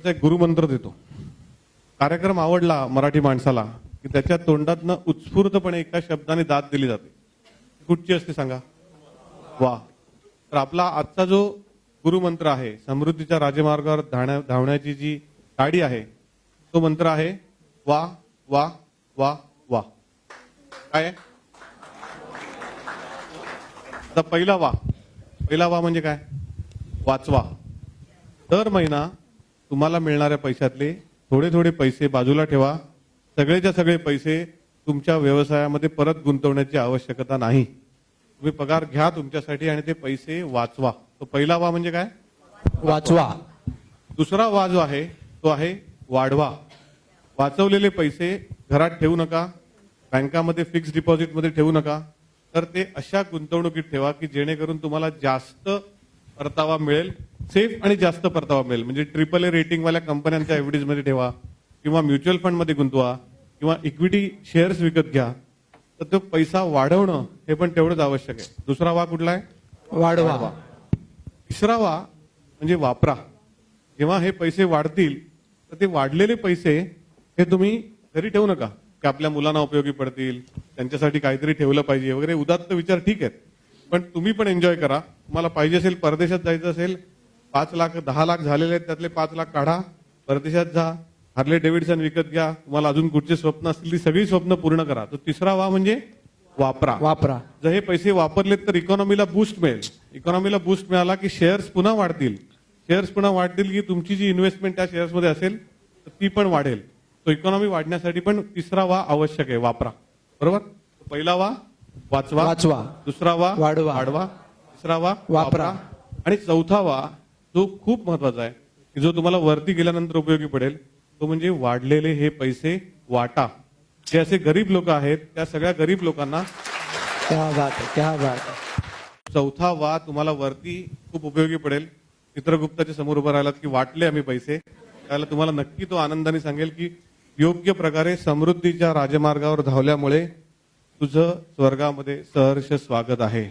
शेवटचा एक गुरुमंत्र देतो. कार्यक्रम आवडला मराठी माणसाला की त्याच्या तोंडातनं उत्स्फूर्तपणे एका शब्दाने दाद दिली जाते. कुठची असते सांगा? वा. तर आपला आजचा जो गुरुमंत्र आहे, समृद्धीच्या राजमार्गावर धावण्याची जी गाडी आहे, तो मंत्र आहे वा वा वा वा. काय? आता पहिला वा म्हणजे काय? वाचवा. दर महिना तुम्हाला मिळणाऱ्या पैशातले थोडे थोडे पैसे बाजूला ठेवा. सगळेच्या सगळे पैसे तुमच्या व्यवसायामध्ये परत गुंतवण्याची आवश्यकता नाही. तुम्ही पगार घ्या तुमच्यासाठी आणि ते पैसे वाचवा. तो पहिला वा म्हणजे काय? वाचवा. दुसरा वा जो आहे तो आहे वाढवा. वाचवलेले पैसे घरात ठेवू नका, बँकामध्ये फिक्स डिपॉझिटमध्ये ठेवू नका, तर ते अशा गुंतवणुकीत ठेवा की जेणेकरून तुम्हाला जास्त परतावा मिळेल, सेफ आणि जास्त परतावा मिळेल. म्हणजे AAA रेटिंगवाल्या कंपन्यांच्या एफडीज मध्ये ठेवा किंवा म्युच्युअल फंड मध्ये गुंतवा किंवा इक्विटी शेअर्स विकत घ्या. तर तो पैसा वाढवणं हे पण तेवढंच आवश्यक आहे. दुसरा वा कुठला आहे? वाढवा. तिसरा वा म्हणजे वापरा. जेव्हा हे पैसे वाढतील तर ते वाढलेले पैसे हे तुम्ही घरी ठेवू नका की आपल्या मुलांना उपयोगी पडतील, त्यांच्यासाठी काहीतरी ठेवलं पाहिजे वगैरे उदात्त विचार ठीक आहेत, पण तुम्ही पण एन्जॉय करा. तुम्हाला पाहिजे असेल, परदेशात जायचं असेल, 5 लाख 10 लाख झालेले आहेत, त्यातले 5 लाख काढा, परदेशात जा, हार्ले डेव्हिडसन विकत घ्या. तुम्हाला अजून कुठचे स्वप्न असतील ती सगळी स्वप्न पूर्ण करा. तो तिसरा वा म्हणजे वापरा. जर हे पैसे वापरलेत तर इकॉनॉमीला बूस्ट मिळेल. इकॉनॉमीला बूस्ट मिळाला की शेअर्स पुन्हा वाढतील. शेअर्स पुन्हा वाढतील की तुमची जी इन्व्हेस्टमेंट त्या शेअर्समध्ये असेल तर ती पण वाढेल. तो इकॉनॉमी वाढण्यासाठी पण तिसरा वा आवश्यक आहे, वापरा. बरोबर? पहिला वा वाचवा. दुसरा वा वाढवा. तिसरा वा वापरा. आणि चौथा वा जो खूप महत्वाचा आहे की जो तुम्हाला वरती गेल्यानंतर उपयोगी पडेल, तो म्हणजे वाढलेले हे पैसे वाटा. जे असे गरीब लोक आहेत त्या सगळ्या गरीब लोकांना. क्या बात है. चौथा वा तुम्हाला वरती खूप उपयोगी पडेल. चित्रगुप्ताच्या समोर उभं राहिलात की वाटले आम्ही पैसे, त्याला तुम्हाला नक्की तो आनंदाने सांगेल की योग्य प्रकारे समृद्धीच्या राजमार्गावर धावल्यामुळे तुझं स्वर्गामध्ये सहर्ष स्वागत आहे.